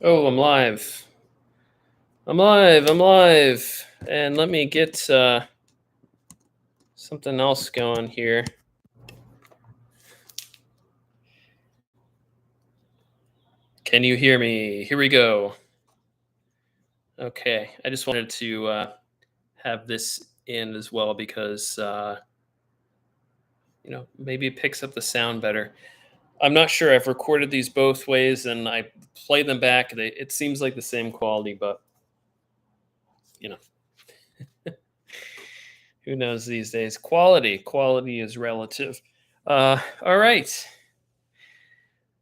Oh, I'm live. I'm live. I'm live. And let me get something else going here. Can you hear me? Here we go. Okay. I just wanted to have this in as well because, maybe it picks up the sound better. I'm not sure. I've recorded these both ways and I play them back. It seems like the same quality, but, you know, who knows these days? Quality is relative. All right.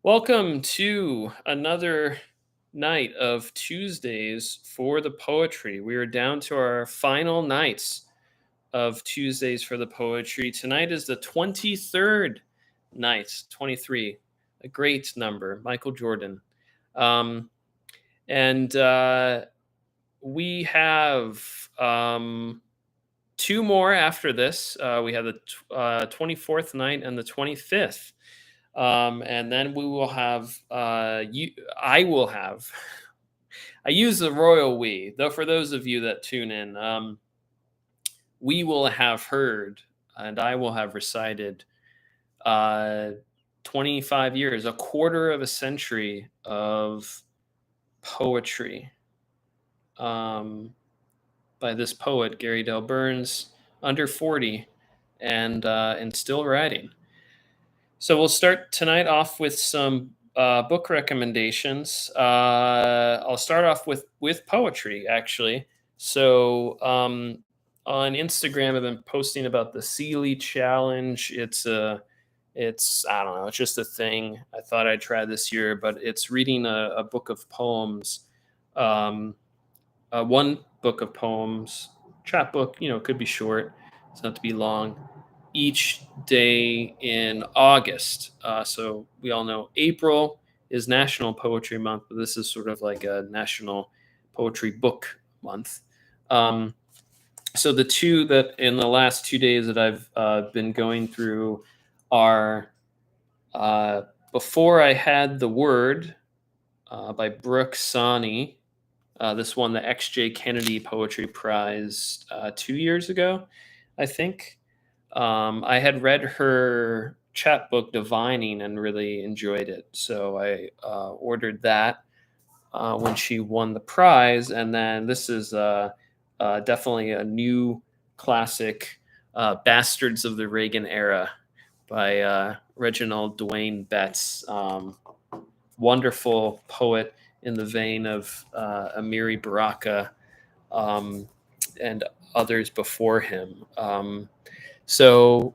Welcome to another night of Tuesdays for the poetry. We are down to our final nights of Tuesdays for the poetry. Tonight is the 23rd night, 23, a great number, Michael Jordan. Um, and we have two more after this. We have the 24th night and the 25th. And then we will have I will have I use the royal we, though, for those of you that tune in. We will have heard and I will have recited uh 25 years, a quarter of a century of poetry, um by this poet Gary Del Burns, under 40, and still writing. So we'll start tonight off with some book recommendations. I'll start off with poetry, actually. So on Instagram, I've been posting about the Seeley Challenge. It's I don't know, it's just a thing I thought I'd try this year, but it's reading a book of poems, um, one book of poems, chapbook. It could be short, it's not to be long, each day in August. So we all know April is National Poetry Month, but this is sort of like a National Poetry Book Month. Um, so the two that in the last 2 days that I've been going through are uh, Before I Had the Word by Brooke Sani. This won the XJ Kennedy Poetry Prize 2 years ago, I think. I had read her chapbook Divining and really enjoyed it, so I ordered that when she won the prize. And then this is definitely a new classic, Bastards of the Reagan Era by Reginald Dwayne Betts. Wonderful poet in the vein of Amiri Baraka, and others before him. So,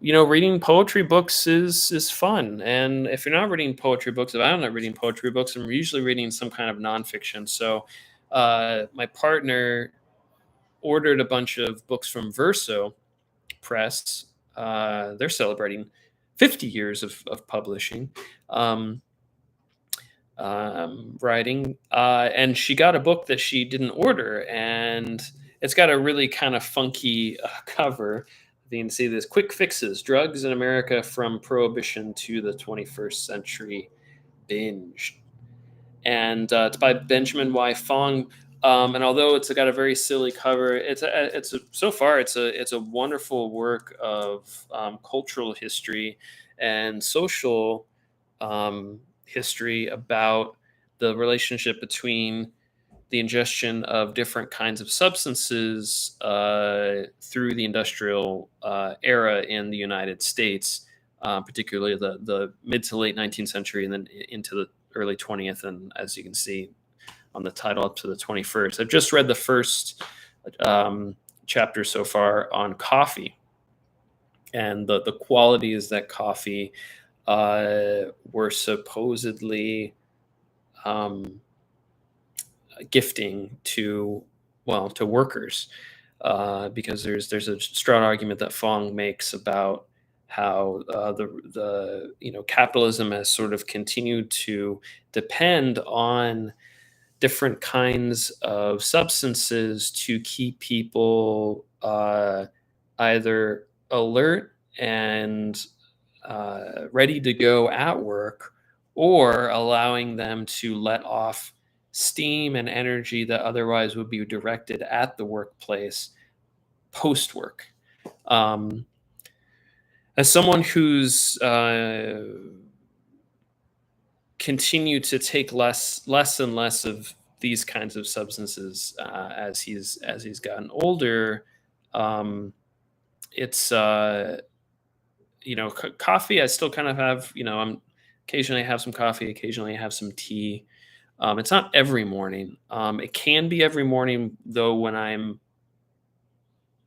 reading poetry books is fun. And if you're not reading poetry books, if I'm not reading poetry books, I'm usually reading some kind of nonfiction. So, my partner ordered a bunch of books from Verso Press. They're celebrating 50 years of publishing. Um, Writing, and she got a book that she didn't order, and it's got a really kind of funky cover. You can see this: Quick Fixes: Drugs in America from Prohibition to the 21st Century Binge. And it's by Benjamin Y. Fong. And although it's got a very silly cover, so far it's a wonderful work of cultural history and social history about the relationship between the ingestion of different kinds of substances through the industrial era in the United States, particularly the mid to late 19th century, and then into the early 20th, and as you can see on the title, up to the 21st. I've just read the first chapter so far on coffee and the qualities that coffee were supposedly um, gifting to workers, because there's a strong argument that Fong makes about how the capitalism has sort of continued to depend on different kinds of substances to keep people either alert and ready to go at work, or allowing them to let off steam and energy that otherwise would be directed at the workplace post work. Um, as someone who's continued to take less and less of these kinds of substances as he's gotten older, um, it's coffee. I still kind of have, I'm occasionally I have some coffee, occasionally I have some tea. It's not every morning. It can be every morning though when I'm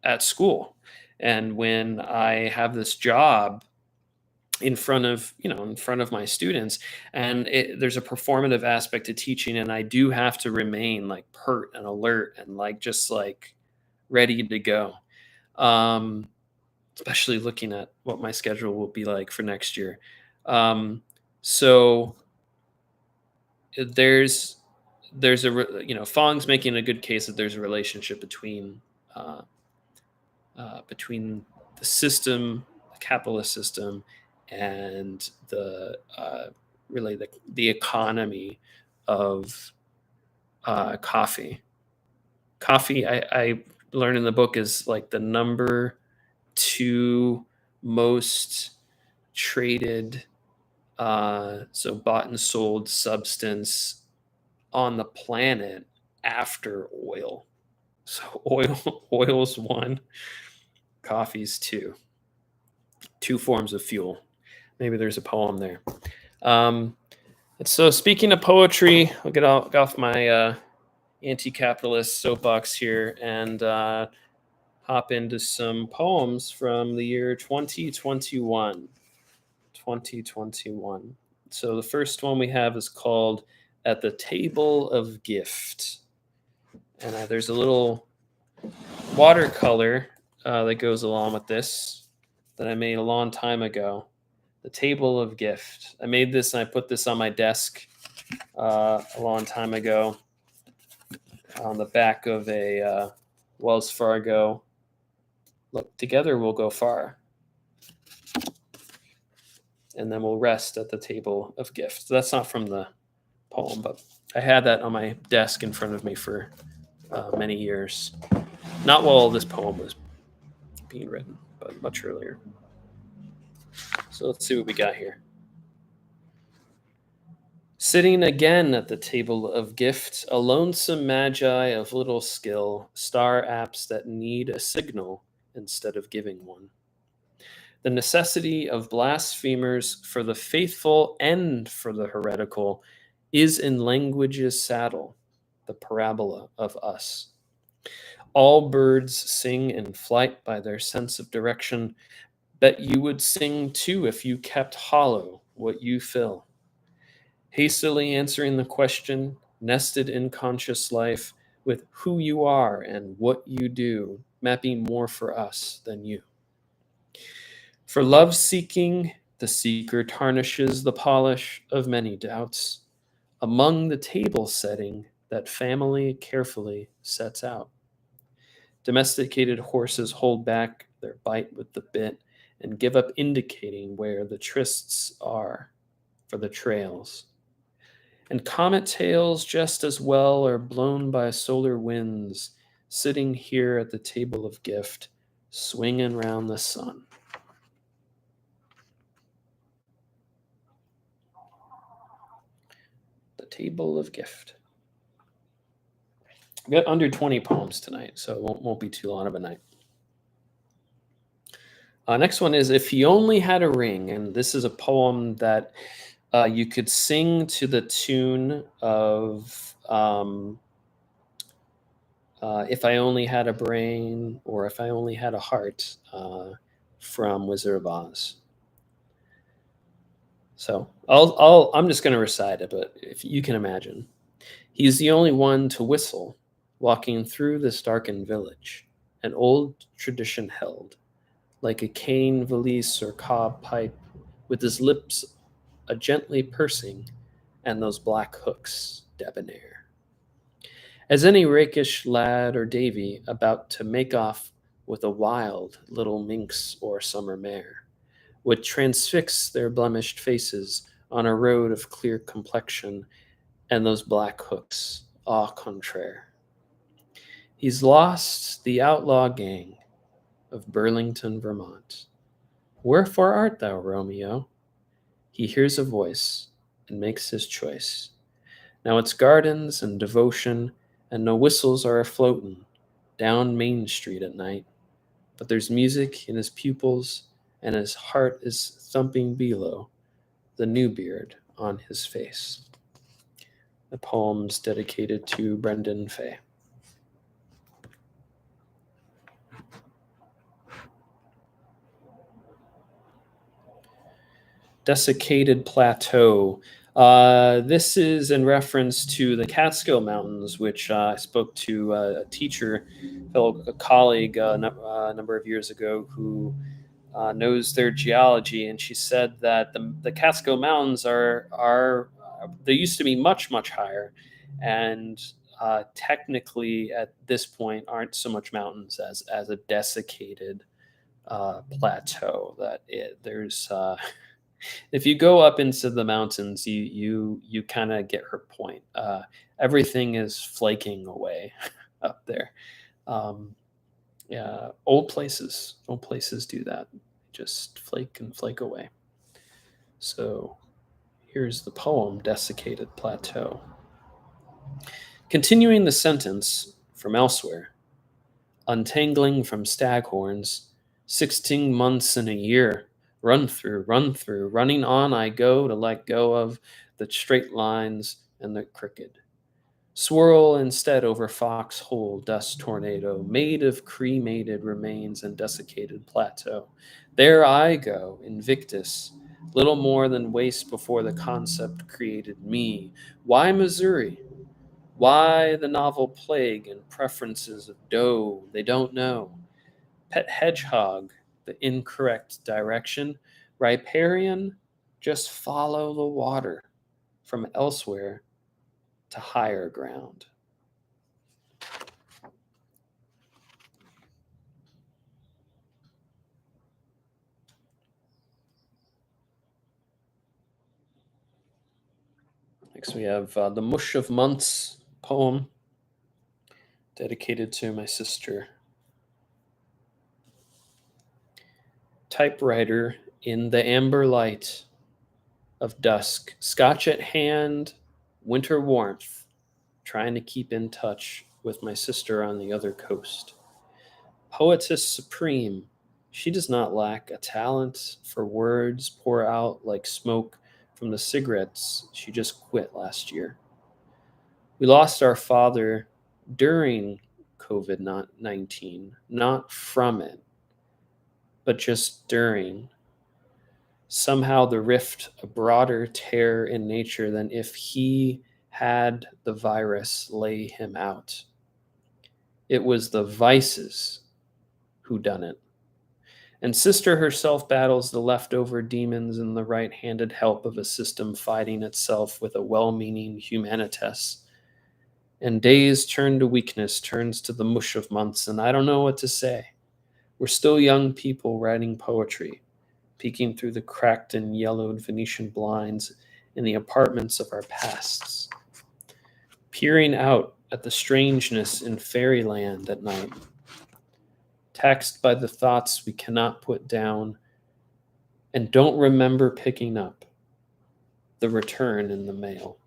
at school and when I have this job in front of my students, and there's a performative aspect to teaching, and I do have to remain like pert and alert and like just like ready to go. Um, Especially looking at what my schedule will be like for next year. So there's Fong's making a good case that there's a relationship uh, between the system, the capitalist system, and the economy of coffee. Coffee, I learned in the book, is like the number two most traded, so bought and sold substance on the planet after oil. So oil's one, coffee's two. Two forms of fuel. Maybe there's a poem there. Um, and so speaking of poetry, I'll get off my anti-capitalist soapbox here and hop into some poems from the year 2021. 2021. So the first one we have is called At the Table of Gift. And there's a little watercolor that goes along with this that I made a long time ago. The Table of Gift. I made this and I put this on my desk a long time ago on the back of a Wells Fargo. Look, together we'll go far. And then we'll rest at the table of gifts. That's not from the poem, but I had that on my desk in front of me for many years. Not while this poem was being written, but much earlier. So let's see what we got here. Sitting again at the table of gift, a lonesome magi of little skill, star apps that need a signal instead of giving one. The necessity of blasphemers for the faithful and for the heretical is in language's saddle, the parabola of us. All birds sing in flight by their sense of direction. Bet you would sing too if you kept hollow what you fill. Hastily answering the question, nested in conscious life, with who you are and what you do, mapping more for us than you. For love seeking, the seeker tarnishes the polish of many doubts among the table setting that family carefully sets out. Domesticated horses hold back their bite with the bit and give up indicating where the trysts are for the trails. And comet tails just as well are blown by solar winds, sitting here at the table of gift, swinging round the sun. The table of gift. We got under 20 poems tonight, so it won't be too long of a night. Next one is If He Only Had a Ring, and this is a poem that you could sing to the tune of If I Only Had a Brain or If I Only Had a Heart from Wizard of Oz. So I'm just going to recite it, but if you can imagine. He's the only one to whistle, walking through this darkened village, an old tradition held, like a cane valise or cob pipe, with his lips a gently pursing, and those black hooks debonair. As any rakish lad or davy about to make off with a wild little minx or summer mare, would transfix their blemished faces on a road of clear complexion and those black hooks, au contraire. He's lost the outlaw gang of Burlington, Vermont. Wherefore art thou, Romeo? He hears a voice and makes his choice. Now it's gardens and devotion, and no whistles are afloatin' down Main Street at night. But there's music in his pupils, and his heart is thumping below the new beard on his face. The poem's dedicated to Brendan Fay. Desiccated Plateau. This is in reference to the Catskill Mountains, which I spoke to a teacher, a colleague, a number of years ago who knows their geology, and she said that the Catskill Mountains are they used to be much higher, and technically at this point aren't so much mountains as a desiccated plateau. There's if you go up into the mountains, you kind of get her point. Everything is flaking away up there. Um, yeah, old places do that. Just flake and flake away. So here's the poem, Desiccated Plateau. Continuing the sentence from elsewhere, untangling from staghorns, 16 months in a year, run through, running on I go to let go of the straight lines and the crooked. Swirl instead over foxhole dust tornado, made of cremated remains and desiccated plateau. There I go, invictus, little more than waste before the concept created me. Why Missouri? Why the novel plague and preferences of dough? They don't know. Pet hedgehog, the incorrect direction. Riparian, just follow the water from elsewhere to higher ground. Next, we have The Mush of Months poem dedicated to my sister. Typewriter in the amber light of dusk, scotch at hand, winter warmth, trying to keep in touch with my sister on the other coast. Poetess supreme, she does not lack a talent for words pour out like smoke from the cigarettes she just quit last year. We lost our father during COVID 19, not from it, but just during. Somehow the rift a broader tear in nature than if he had the virus lay him out. It was the vices who done it. And sister herself battles the leftover demons in the right handed help of a system fighting itself with a well meaning humanitas. And days turn to weakness, turns to the mush of months, and I don't know what to say. We're still young people writing poetry, peeking through the cracked and yellowed Venetian blinds in the apartments of our pasts, peering out at the strangeness in fairyland at night, taxed by the thoughts we cannot put down and don't remember picking up the return in the mail.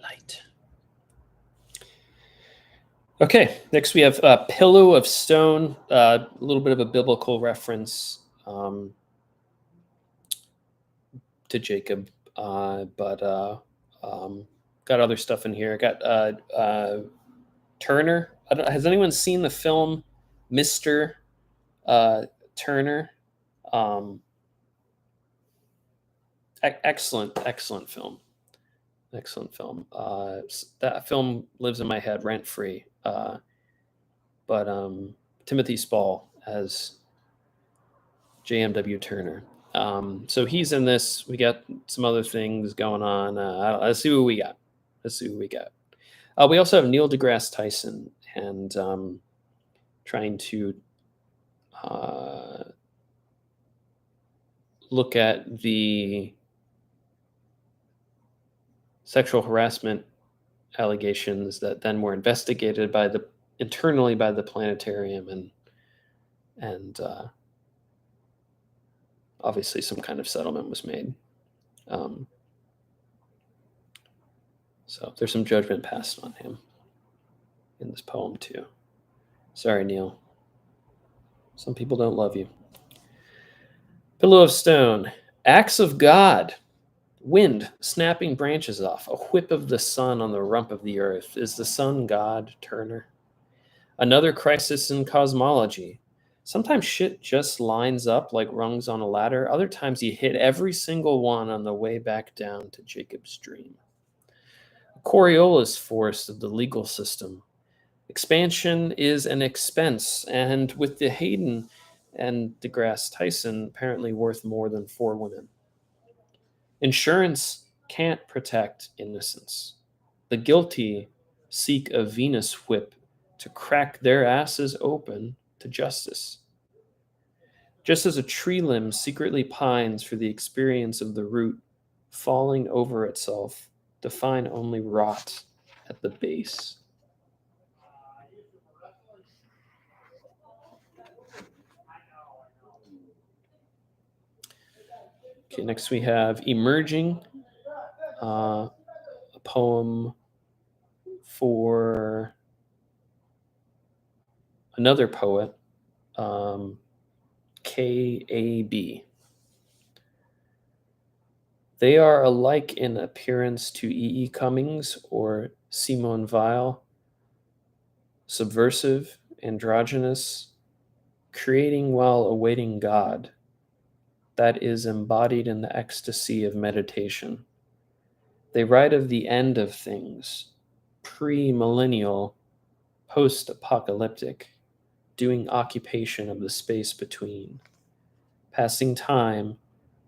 Light. Okay, next we have Pillow of Stone, a little bit of a biblical reference to Jacob, but got other stuff in here. I got Turner. Has anyone seen the film Mr. Turner? Excellent film. Excellent film. That film lives in my head rent free. But Timothy Spall as JMW Turner. So he's in this. We got some other things going on. Let's see what we got. Let's see who we got. We also have Neil deGrasse Tyson, and trying to uh, look at the sexual harassment allegations that then were investigated by the internally by the planetarium, and obviously some kind of settlement was made. Um, so there's some judgment passed on him in this poem too. Sorry, Neil. Some people don't love you. Pillow of Stone. Acts of God. Wind snapping branches off. A whip of the sun on the rump of the earth. Is the sun God, Turner? Another crisis in cosmology. Sometimes shit just lines up like rungs on a ladder. Other times you hit every single one on the way back down to Jacob's dream. Coriolis force of the legal system. Expansion is an expense, and with the Hayden and deGrasse Tyson apparently worth more than 4 women. Insurance can't protect innocence. The guilty seek a Venus whip to crack their asses open to justice. Just as a tree limb secretly pines for the experience of the root falling over itself to find only rot at the base. Okay, next we have Emerging, a poem for another poet, K.A.B. They are alike in appearance to E. E. Cummings or Simone Weil, subversive, androgynous, creating while awaiting God, that is embodied in the ecstasy of meditation. They write of the end of things, pre-millennial, post-apocalyptic, doing occupation of the space between. Passing time,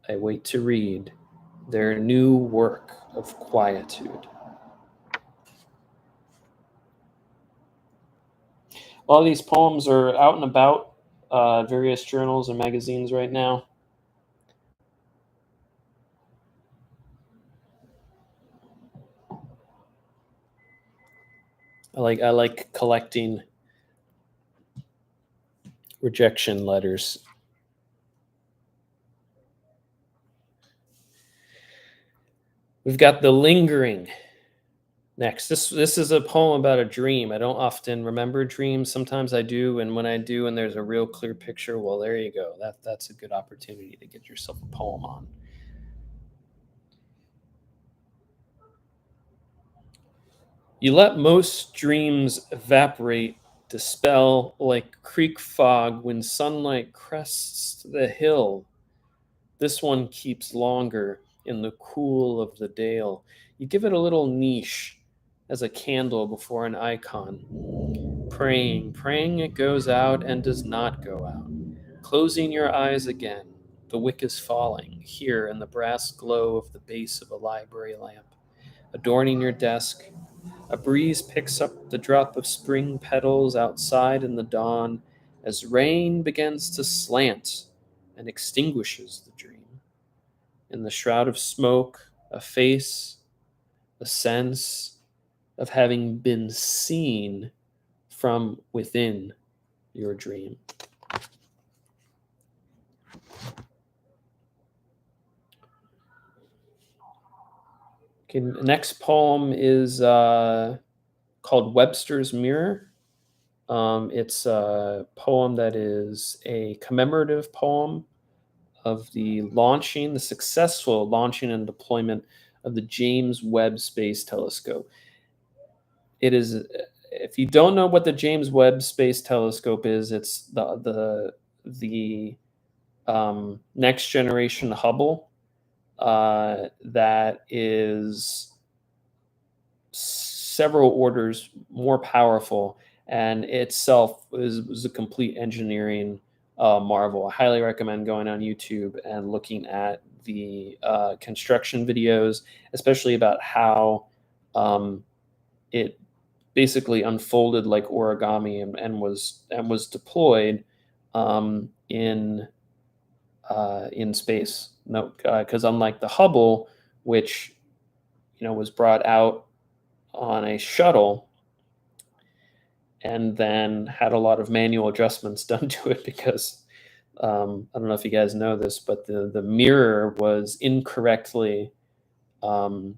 I wait to read their new work of quietude. All these poems are out and about various journals and magazines right now. I like collecting rejection letters. We've got The Lingering next. This is a poem about a dream. I don't often remember dreams. Sometimes I do, and when I do and there's a real clear picture, well, there you go. That's a good opportunity to get yourself a poem on. You let most dreams evaporate, dispel like creek fog when sunlight crests the hill. This one keeps longer in the cool of the dale. You give it a little niche as a candle before an icon. Praying it goes out and does not go out. Closing your eyes again, the wick is falling, here in the brass glow of the base of a library lamp. Adorning your desk, a breeze picks up the drop of spring petals outside in the dawn as rain begins to slant and extinguishes the dream. In the shroud of smoke, a face, a sense of having been seen from within your dream. Okay, the next poem is called Webster's Mirror. It's a poem that is a commemorative poem of the successful launching and deployment of the James Webb Space Telescope. It is, if you don't know what the James Webb Space Telescope is, it's the next generation Hubble that is several orders more powerful, and itself was a complete engineering marvel. I highly recommend going on YouTube and looking at the construction videos, especially about how it basically unfolded like origami and was deployed in space. No, because unlike the Hubble, which was brought out on a shuttle and then had a lot of manual adjustments done to it because I don't know if you guys know this, but the mirror was incorrectly um,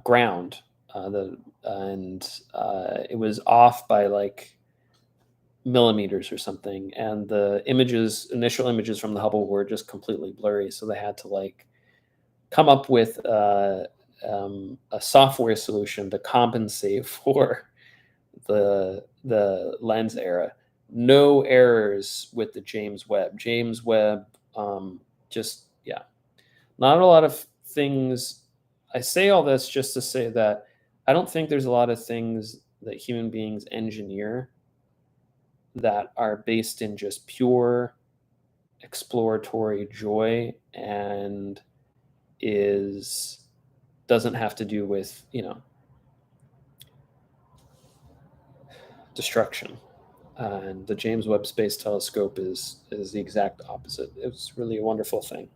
ground. It was off by like millimeters or something, and the initial images from the Hubble were just completely blurry. So they had to like come up with a software solution to compensate for the lens error. No errors with the James Webb. James Webb, just yeah, not a lot of things. I say all this just to say that I don't think there's a lot of things that human beings engineer that are based in just pure exploratory joy and is doesn't have to do with destruction. And the James Webb Space Telescope is the exact opposite. It was really a wonderful thing.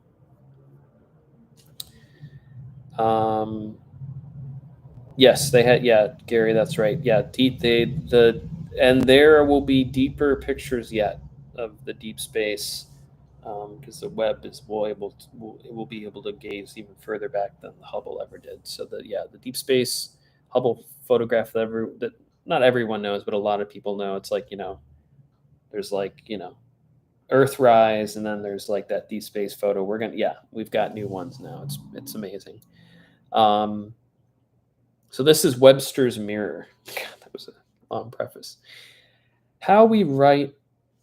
Um, yes, they had. Yeah, Gary, that's right. Yeah, and there will be deeper pictures yet of the deep space because the Webb will be able to gaze even further back than the Hubble ever did. So the deep space Hubble photograph that not everyone knows, but a lot of people know. It's like there's like Earthrise, and then there's like that deep space photo. We've got new ones now. It's amazing. Um, so this is Webster's mirror. God, that was a long preface. How we write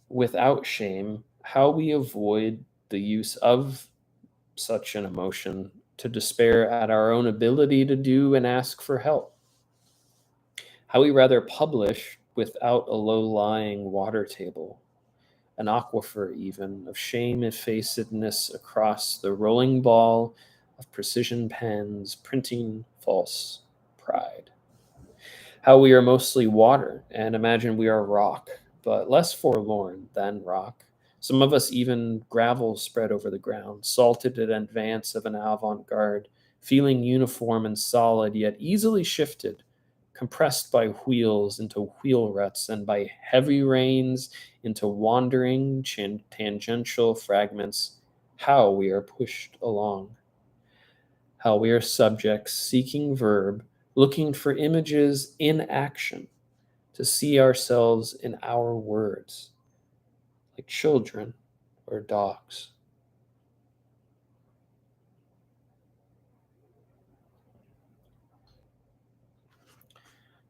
without shame, how we avoid the use of such an emotion to despair at our own ability to do and ask for help. How we rather publish without a low-lying water table, an aquifer even, of shame-effacedness across the rolling ball of precision pens printing false pride. How we are mostly water and imagine we are rock, but less forlorn than rock. Some of us even gravel spread over the ground, salted in advance of an avant-garde, feeling uniform and solid, yet easily shifted, compressed by wheels into wheel ruts and by heavy rains into wandering tangential fragments. How we are pushed along. How we are subjects seeking verb, looking for images in action to see ourselves in our words, like children or dogs.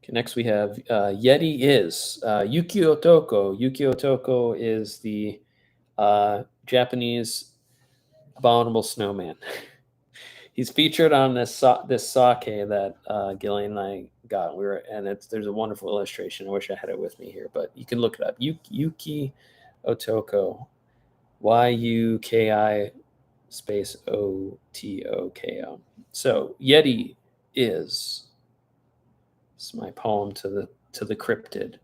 Okay, next we have Yeti is Yuki Otoko. Yuki Otoko is the Japanese abominable snowman. He's featured on this sake that Gillian and I got. There's a wonderful illustration. I wish I had it with me here, but you can look it up. Yuki Otoko, Yuki space Otoko. So Yeti is. It's my poem to the cryptid.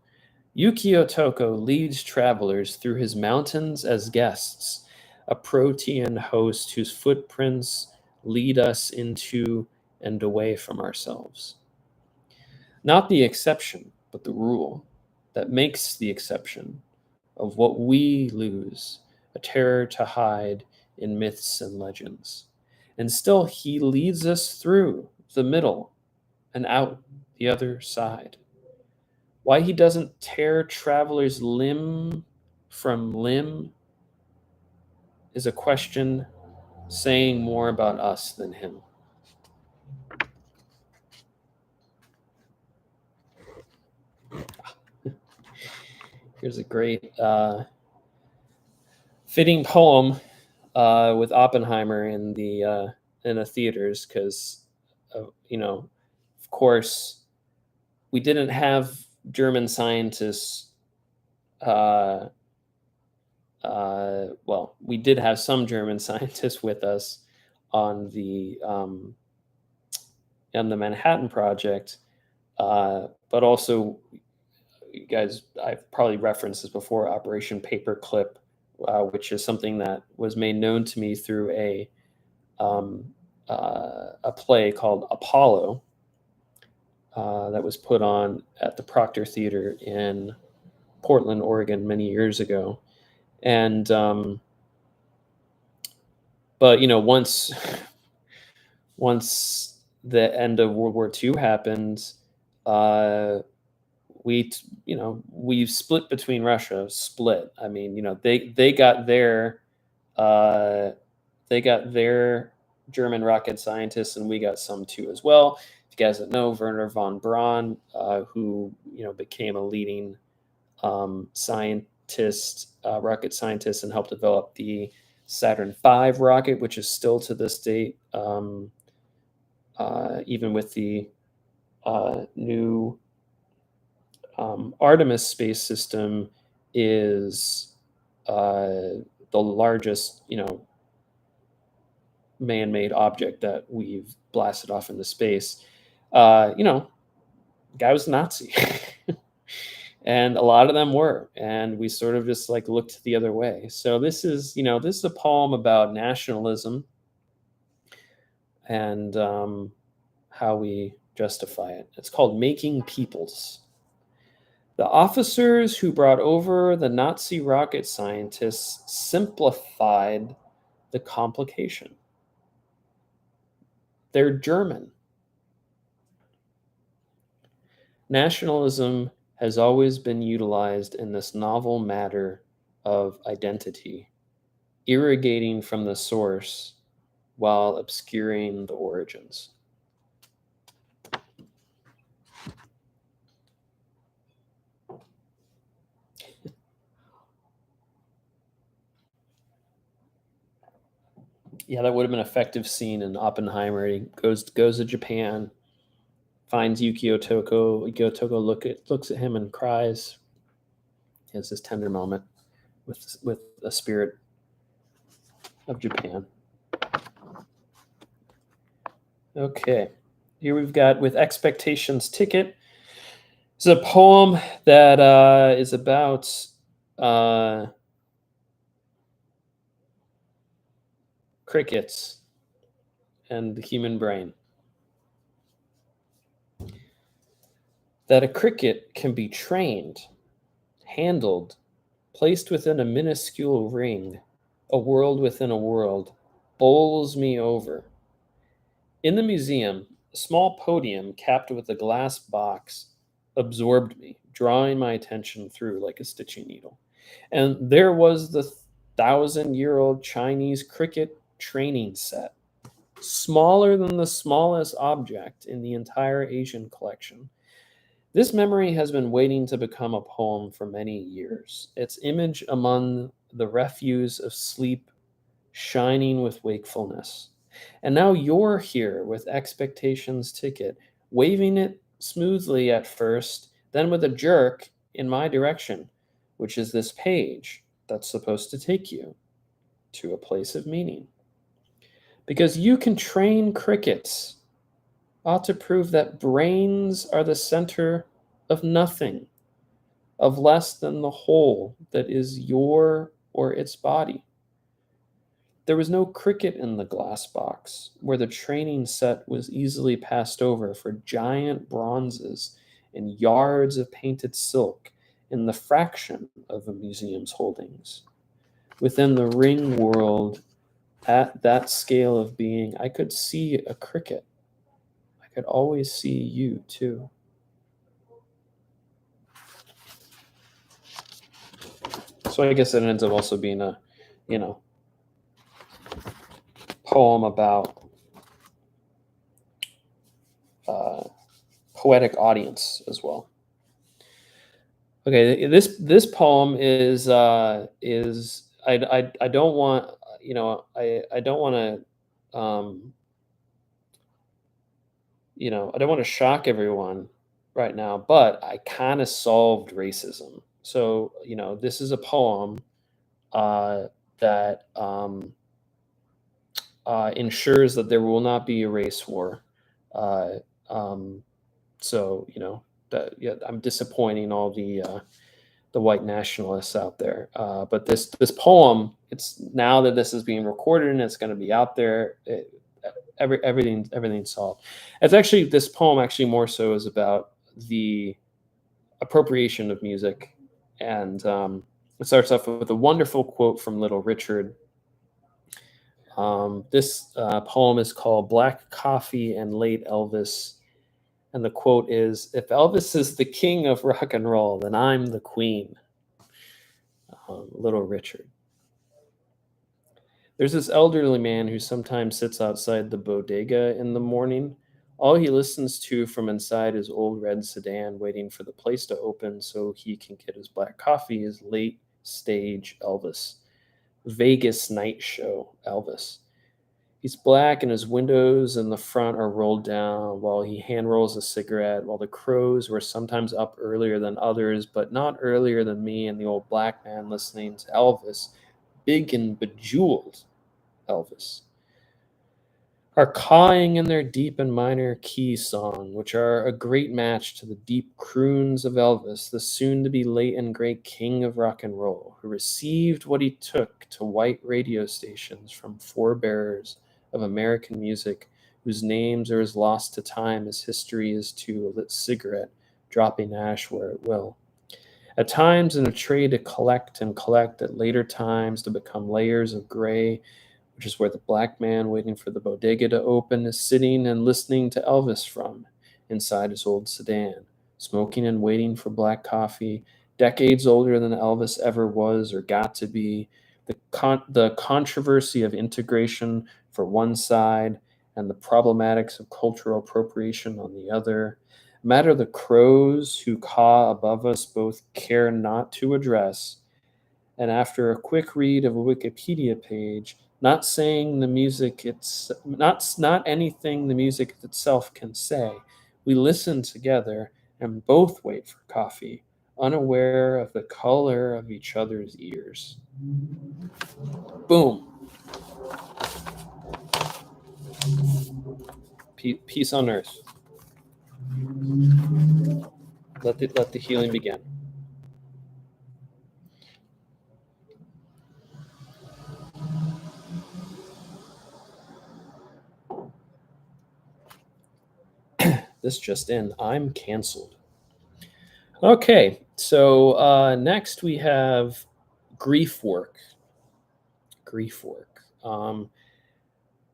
Yuki Otoko leads travelers through his mountains as guests, a protean host whose footprints lead us into and away from ourselves. Not the exception, but the rule that makes the exception of what we lose, a terror to hide in myths and legends. And still, he leads us through the middle and out the other side. Why he doesn't tear travelers limb from limb is a question saying more about us than him. Here's a great fitting poem with Oppenheimer in the theaters because of course we didn't have German scientists. Well, we did have some German scientists with us on the and the Manhattan Project, but also, you guys, I've probably referenced this before, Operation Paperclip, which is something that was made known to me through um, a play called Apollo, that was put on at the Proctor Theater in Portland, Oregon, many years ago. And but once the end of World War II happened, uh, we split between Russia. Split. I mean, they got uh, their German rocket scientists, and we got some too as well. If you guys don't know, Werner von Braun, who became a leading rocket scientist, and helped develop the Saturn V rocket, which is still to this date, even with the new Artemis space system, is the largest, man-made object that we've blasted off into space. Guy was a Nazi. And a lot of them were, and we sort of just like looked the other way. So this is a poem about nationalism and how we justify it. It's called Making Peoples. The officers who brought over the Nazi rocket scientists simplified the complication. They're German. Nationalism has always been utilized in this novel matter of identity, irrigating from the source while obscuring the origins. Yeah, that would have been an effective scene in Oppenheimer. He goes to Japan, finds Yukio Toko. Yukio Toko looks at him and cries. He has this tender moment with a spirit of Japan. Okay, here we've got With Expectations Ticket. It's a poem that is about crickets and the human brain. That a cricket can be trained, handled, placed within a minuscule ring, a world within a world, bowls me over. In the museum, a small podium capped with a glass box absorbed me, drawing my attention through like a stitching needle. And there was the 1,000-year-old Chinese cricket training set, smaller than the smallest object in the entire Asian collection. This memory has been waiting to become a poem for many years, its image among the refuse of sleep shining with wakefulness. And now you're here with Expectations Ticket, waving it smoothly at first, then with a jerk in my direction, which is this page that's supposed to take you to a place of meaning. Because you can train crickets ought to prove that brains are the center of nothing, of less than the whole that is your or its body. There was no cricket in the glass box, where the training set was easily passed over for giant bronzes and yards of painted silk in the fraction of a museum's holdings. Within the ring world, at that scale of being, I could see a cricket. I could always see you too. So I guess it ends up also being a, poem about poetic audience as well. Okay, this poem is I don't want I don't want to I don't want to shock everyone right now, but I kind of solved racism. So this is a poem that ensures that there will not be a race war Uh, um, so that, yeah, I'm disappointing all the white nationalists out there. But this poem, it's now that this is being recorded and it's going to be out there. Everything's solved. It's actually this poem actually more so is about the appropriation of music, and it starts off with a wonderful quote from Little Richard. This poem is called "Black Coffee and Late Elvis." And the quote is, "If Elvis is the king of rock and roll, then I'm the queen." Little Richard. There's this elderly man who sometimes sits outside the bodega in the morning. All he listens to from inside his old red sedan, waiting for the place to open so he can get his black coffee, is late stage Elvis. Vegas night show Elvis. He's black and his windows in the front are rolled down while he hand rolls a cigarette, while the crows were sometimes up earlier than others, but not earlier than me and the old black man listening to Elvis, big and bejeweled Elvis, are cawing in their deep and minor key song, which are a great match to the deep croons of Elvis, the soon to be late and great king of rock and roll, who received what he took to white radio stations from forebears of American music, whose names are as lost to time as history is to a lit cigarette, dropping ash where it will. At times in a tray to collect and collect, at later times to become layers of gray, which is where the black man waiting for the bodega to open is sitting and listening to Elvis from inside his old sedan, smoking and waiting for black coffee, decades older than Elvis ever was or got to be, the controversy of integration for one side and the problematics of cultural appropriation on the other. Matter the crows who caw above us both care not to address, and after a quick read of a Wikipedia page, not saying the music it's not anything the music itself can say, we listen together and both wait for coffee, unaware of the color of each other's ears. Boom. Peace on earth. Let the healing begin. This just in, I'm canceled. Okay, so next we have grief work. Grief work.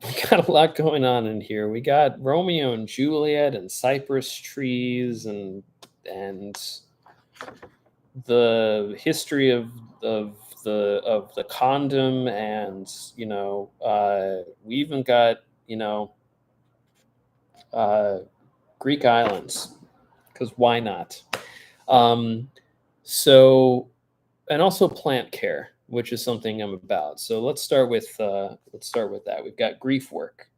We got a lot going on in here. We got Romeo and Juliet and cypress trees and the history of the condom, and we even got uh, Greek islands, because why not? Um, so and also plant care, which is something I'm about. So let's start with that. We've got grief work.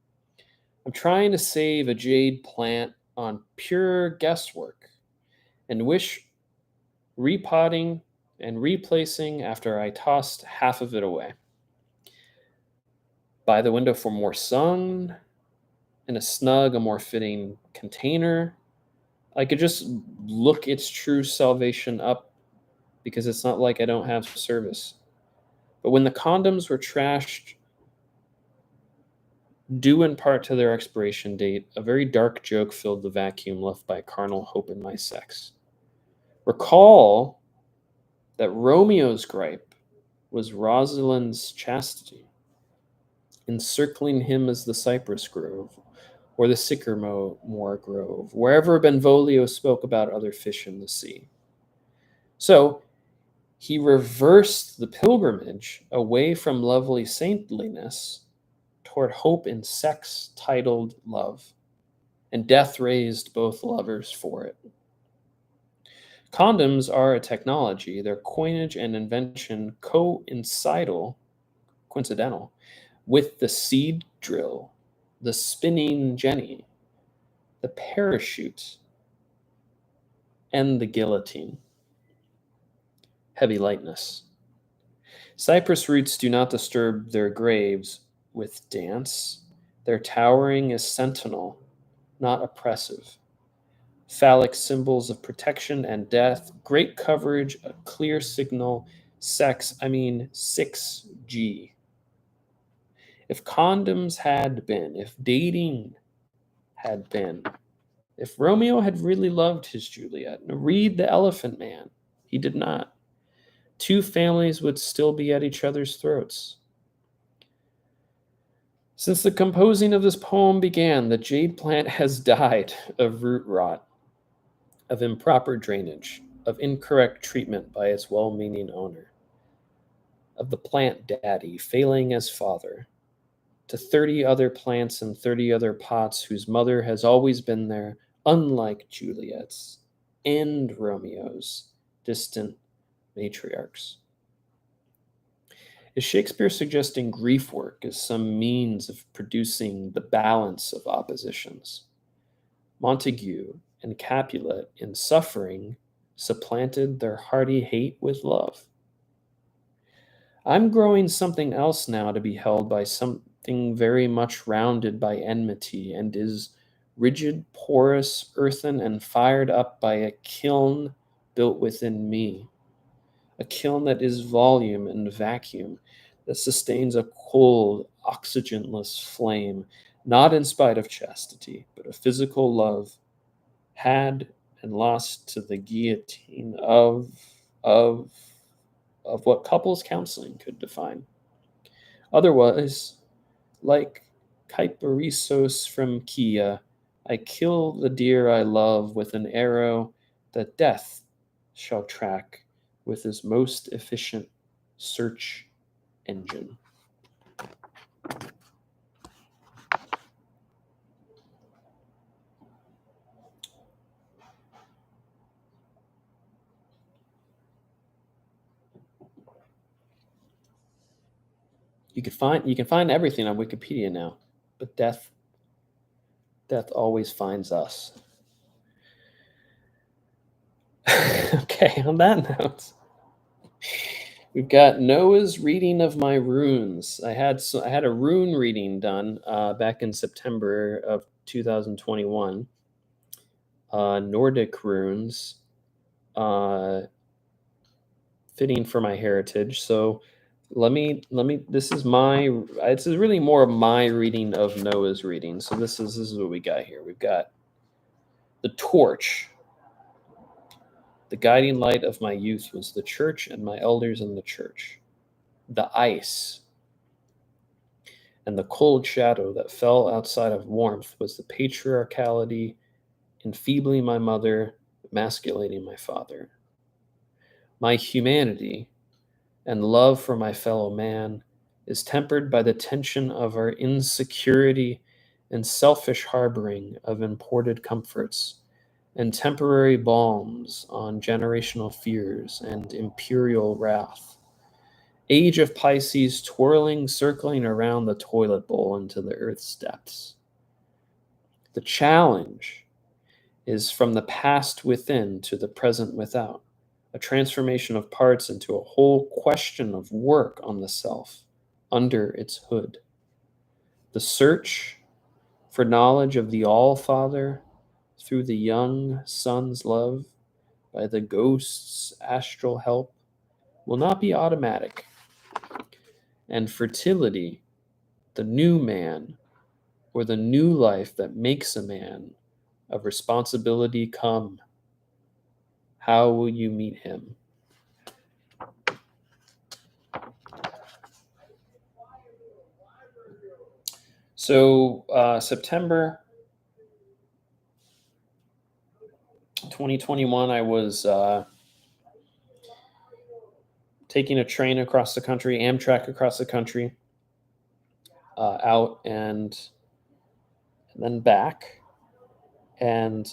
I'm trying to save a jade plant on pure guesswork and wish repotting and replacing after I tossed half of it away. By the window for more sun, in a snug, a more fitting container. I could just look its true salvation up because it's not like I don't have service. But when the condoms were trashed, due in part to their expiration date, a very dark joke filled the vacuum left by carnal hope in my sex. Recall that Romeo's gripe was Rosalind's chastity, encircling him as the cypress grove, or the sycamore grove, wherever Benvolio spoke about other fish in the sea. So he reversed the pilgrimage away from lovely saintliness toward hope in sex titled love, and death raised both lovers for it. Condoms are a technology, their coinage and invention coincidental, with the seed drill, the spinning jenny, the parachute, and the guillotine. Heavy lightness. Cypress roots do not disturb their graves with dance. Their towering is sentinel, not oppressive. Phallic symbols of protection and death, great coverage, a clear signal, sex, I mean 6G. If condoms had been, if dating had been, if Romeo had really loved his Juliet, read The Elephant Man, he did not. Two families would still be at each other's throats. Since the composing of this poem began, the jade plant has died of root rot, of improper drainage, of incorrect treatment by its well meaning owner, of the plant daddy failing as father, to 30 other plants and 30 other pots whose mother has always been there, unlike Juliet's and Romeo's distant matriarchs. Is Shakespeare suggesting grief work as some means of producing the balance of oppositions? Montague and Capulet, in suffering, supplanted their hearty hate with love. I'm growing something else now to be held by something very much rounded by enmity, and is rigid, porous, earthen, and fired up by a kiln built within me. A kiln that is volume and vacuum, that sustains a cold, oxygenless flame, not in spite of chastity, but a physical love, had and lost to the guillotine of what couples counseling could define. Otherwise, like Kyparissos from Kia, I kill the deer I love with an arrow that death shall track with his most efficient search engine. You can find everything on Wikipedia now, but death always finds us. Okay, on that note, we've got Noah's reading of my runes. I had a rune reading done back in September of 2021. Nordic runes, fitting for my heritage. So let me. This is my. This is really more of my reading of Noah's reading. So this is what we got here. We've got the torch. The guiding light of my youth was the church and my elders in the church. The ice and the cold shadow that fell outside of warmth was the patriarchality, enfeebling my mother, emasculating my father. My humanity and love for my fellow man is tempered by the tension of our insecurity and selfish harboring of imported comforts and temporary balms on generational fears and imperial wrath. Age of Pisces twirling, circling around the toilet bowl into the earth's depths. The challenge is from the past within to the present without, a transformation of parts into a whole question of work on the self, under its hood. The search for knowledge of the All-Father through the young son's love by the ghost's astral help will not be automatic. And fertility, the new man, or the new life that makes a man, of responsibility come. How will you meet him? So September 2021, I was taking a train across the country, Amtrak across the country, out and then back, and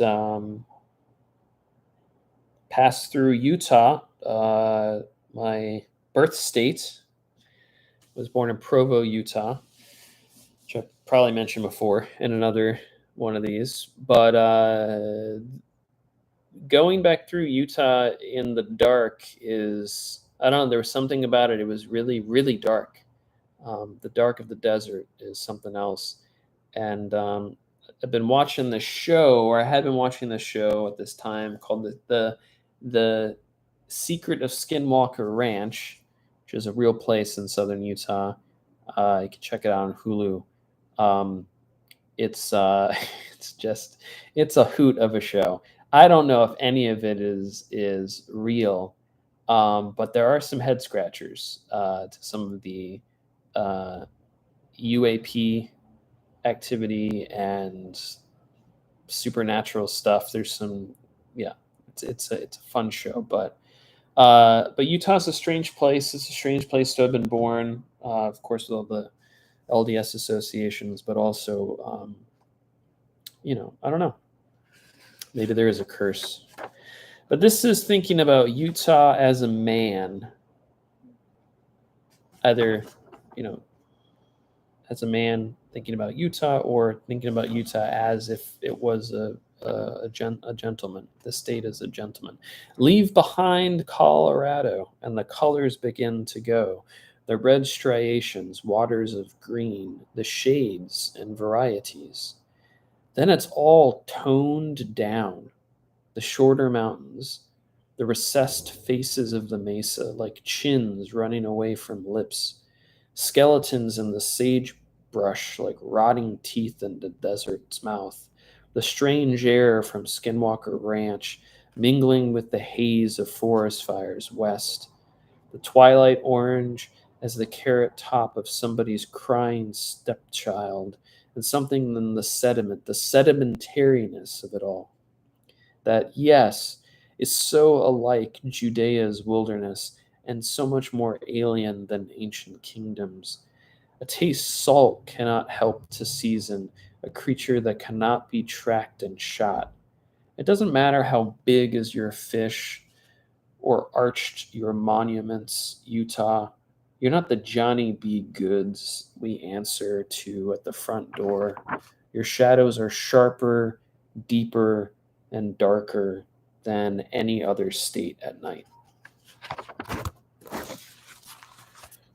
passed through Utah. My birth state. Was born in Provo, Utah, which I probably mentioned before in another one of these. But going back through Utah in the dark is, I don't know, there was something about it. It was really, really dark. The dark of the desert is something else. And I've been watching this show, or I had been watching this show at this time called the Secret of Skinwalker Ranch, which is a real place in southern Utah. You can check it out on Hulu. Um, it's it's just it's a hoot of a show. I don't know if any of it is real, but there are some head scratchers to some of the uh, UAP activity and supernatural stuff. There's some, yeah, it's a fun show, but Utah's a strange place. It's a strange place to have been born. Of course, with all the LDS associations, but also, I don't know. Maybe there is a curse. But this is thinking about Utah as a man, either, you know, as a man thinking about Utah, or thinking about Utah as if it was a gentleman. The state is a gentleman. Leave behind Colorado, and the colors begin to go. The red striations, waters of green, the shades and varieties. Then it's all toned down. The shorter mountains, the recessed faces of the mesa, like chins running away from lips, skeletons in the sagebrush, like rotting teeth in the desert's mouth, the strange air from Skinwalker Ranch mingling with the haze of forest fires west, the twilight orange as the carrot top of somebody's crying stepchild, and something in the sediment, the sedimentariness of it all. That, yes, is so alike Judea's wilderness and so much more alien than ancient kingdoms. A taste salt cannot help to season, a creature that cannot be tracked and shot. It doesn't matter how big is your fish or arched your monuments, Utah. You're not the Johnny B. Goods we answer to at the front door. Your shadows are sharper, deeper, and darker than any other state at night.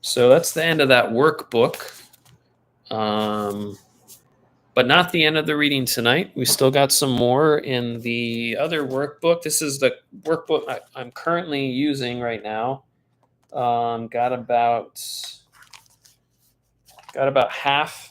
So that's the end of that workbook. But not the end of the reading tonight. We still got some more in the other workbook. This is the workbook I'm currently using right now. Got about half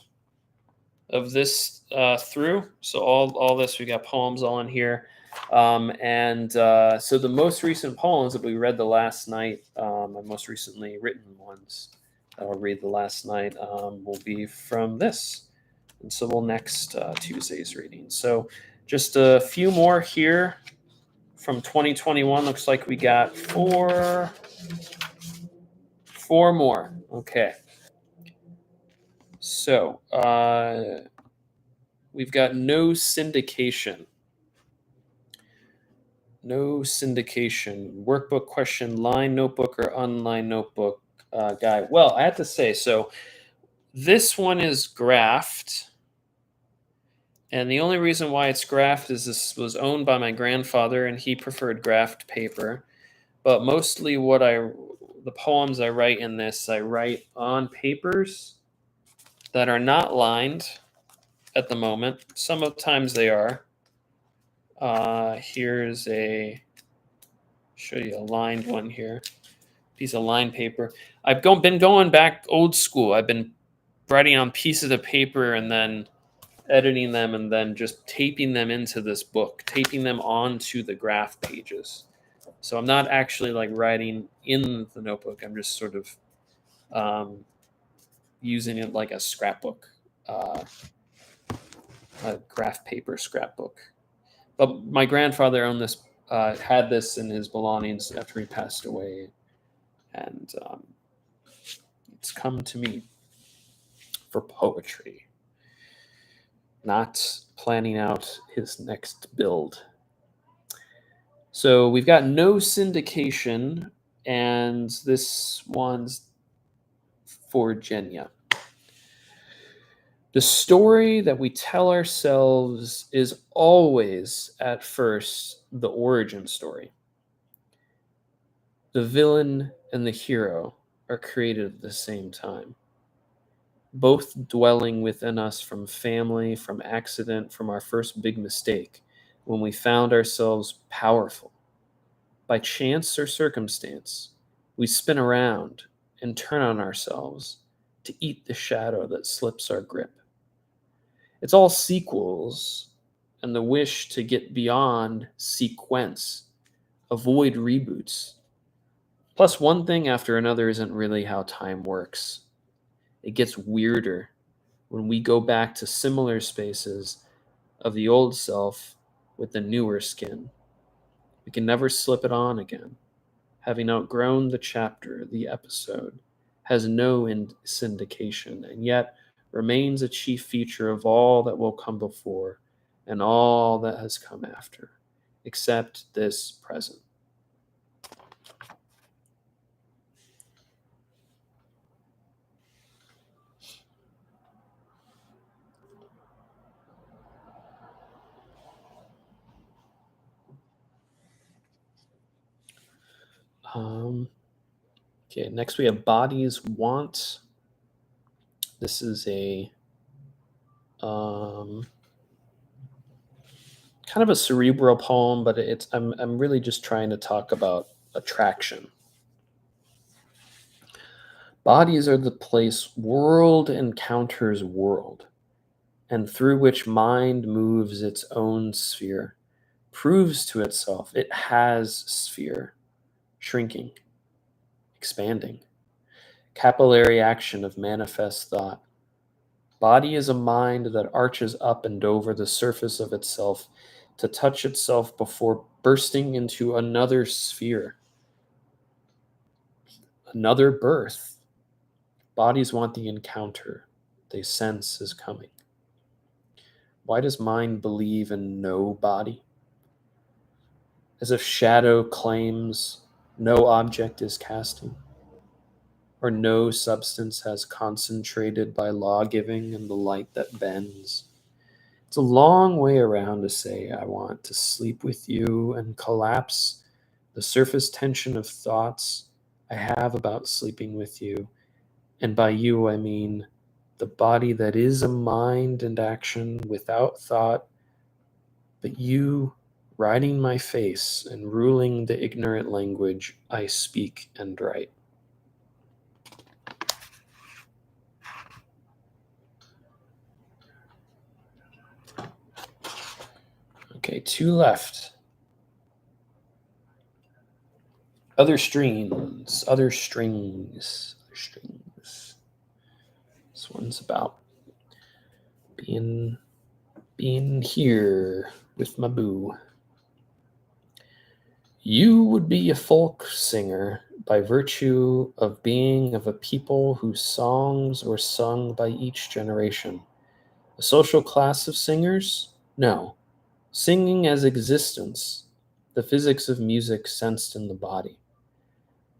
of this through. So all this, we got poems all in here. So the most recent poems that we read the last night, my most recently written ones that I'll read the last night, will be from this. And so we'll next Tuesday's reading. So just a few more here from 2021. Looks like we got four more. Okay. So we've got no syndication. No syndication. Workbook question, line notebook or unlined notebook guy. Well, I have to say, so this one is graphed. And the only reason why it's graphed is this was owned by my grandfather, and he preferred graphed paper. But mostly the poems I write in this, I write on papers that are not lined at the moment. Sometimes they are. Here's show you a lined one here. Piece of lined paper. I've been going back old school. I've been writing on pieces of paper and then editing them and then just taping them into this book, taping them onto the graph pages. So I'm not actually like writing in the notebook. I'm just sort of using it like a scrapbook, a graph paper scrapbook. But my grandfather owned this, had this in his belongings after he passed away, and it's come to me for poetry, not planning out his next build. So we've got no syndication, and this one's for Jenya. The story that we tell ourselves is always, at first, the origin story. The villain and the hero are created at the same time. both dwelling within us from family, from accident, from our first big mistake, when we found ourselves powerful. By chance or circumstance, we spin around and turn on ourselves to eat the shadow that slips our grip. It's all sequels and the wish to get beyond sequence, avoid reboots. Plus, one thing after another isn't really how time works. It gets weirder when we go back to similar spaces of the old self with the newer skin. We can never slip it on again. Having outgrown the chapter, the episode has no syndication, and yet remains a chief feature of all that will come before and all that has come after, except this present. Um, okay, next we have Bodies Want. This is a um, kind of a cerebral poem, but I'm really just trying to talk about attraction. Bodies are the place world encounters world, and through which mind moves its own sphere, proves to itself it has sphere, shrinking, expanding, capillary action of manifest thought. Body is a mind that arches up and over the surface of itself to touch itself before bursting into another sphere, another birth. Bodies want the encounter they sense is coming. Why does mind believe in no body? As if shadow claims no object is casting, or no substance has concentrated by law giving in the light that bends. It's a long way around to say, I want to sleep with you and collapse the surface tension of thoughts I have about sleeping with you. And by you, I mean the body that is a mind and action without thought, but you riding my face and ruling the ignorant language I speak and write. Okay, two left. Other strings, other strings, other strings. This one's about being here with my boo. You would be a folk singer by virtue of being of a people whose songs were sung by each generation. A social class of singers? No. Singing as existence, the physics of music sensed in the body.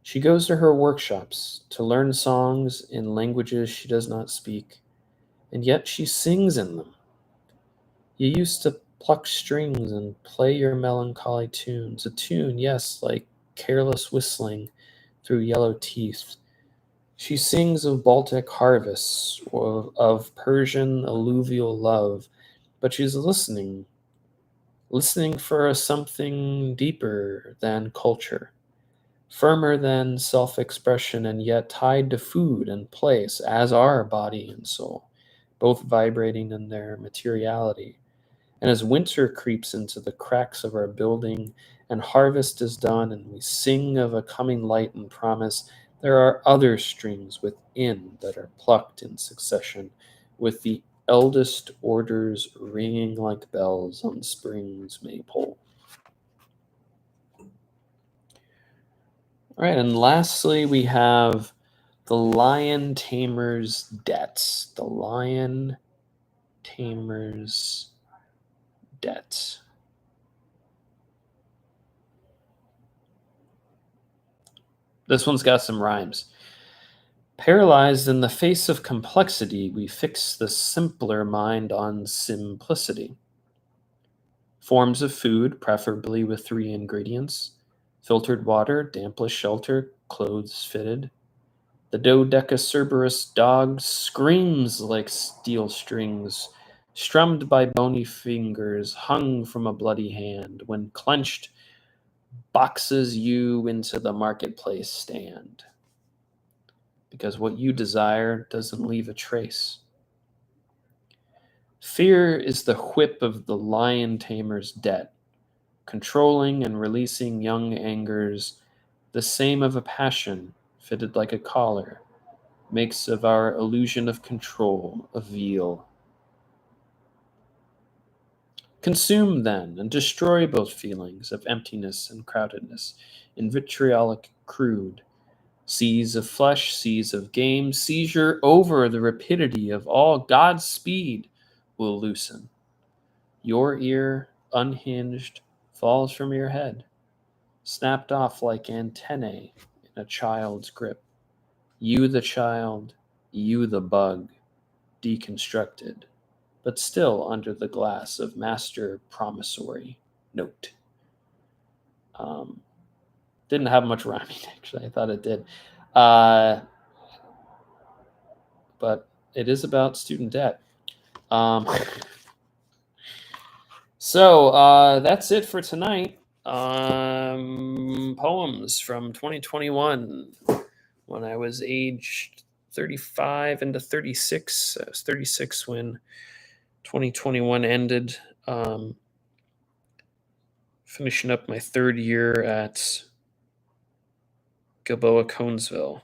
She goes to her workshops to learn songs in languages she does not speak, and yet she sings in them. You used to pluck strings and play your melancholy tunes. A tune, yes, like careless whistling through yellow teeth. She sings of Baltic harvests or of Persian alluvial love, but she's listening for a something deeper than culture, firmer than self expression, and yet tied to food and place, as are body and soul, both vibrating in their materiality. And as winter creeps into the cracks of our building and harvest is done, and we sing of a coming light and promise, there are other strings within that are plucked in succession, with the eldest orders ringing like bells on spring's maypole. All right, and lastly, we have the Lion Tamer's Debts. The Lion Tamer's Debts. This one's got some rhymes. Paralyzed in the face of complexity, we fix the simpler mind on simplicity. Forms of food, preferably with 3 ingredients: filtered water, dampless shelter, clothes fitted. The dodecacerberus dog screams like steel strings, strummed by bony fingers, hung from a bloody hand, when clenched boxes you into the marketplace stand. Because what you desire doesn't leave a trace. Fear is the whip of the lion tamer's debt, controlling and releasing young angers, the same of a passion fitted like a collar, makes of our illusion of control a veil. Consume then and destroy both feelings of emptiness and crowdedness in vitriolic crude, seas of flesh, seas of game, seizure over the rapidity of all God's speed will loosen. Your ear, unhinged, falls from your head, snapped off like antennae in a child's grip. You the child, you the bug, deconstructed, but still under the glass of master promissory note. Um, didn't have much rhyming, actually. I thought it did. But it is about student debt. Um, so that's it for tonight. Poems from 2021 when I was aged 35 into 36. I was 36 when 2021 ended. Finishing up my third year at Gilboa Conesville.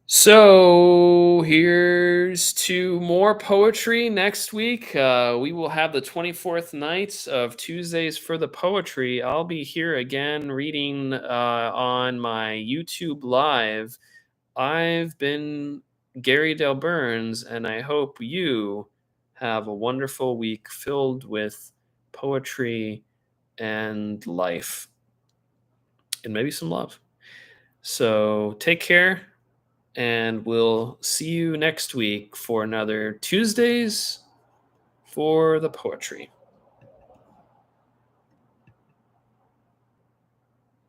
So here's to more poetry next week. We will have the 24th night of Tuesdays for the Poetry. I'll be here again reading on my YouTube Live. I've been Gary Del Burns, and I hope you have a wonderful week filled with poetry and life and maybe some love. So take care, and we'll see you next week for another Tuesdays for the Poetry.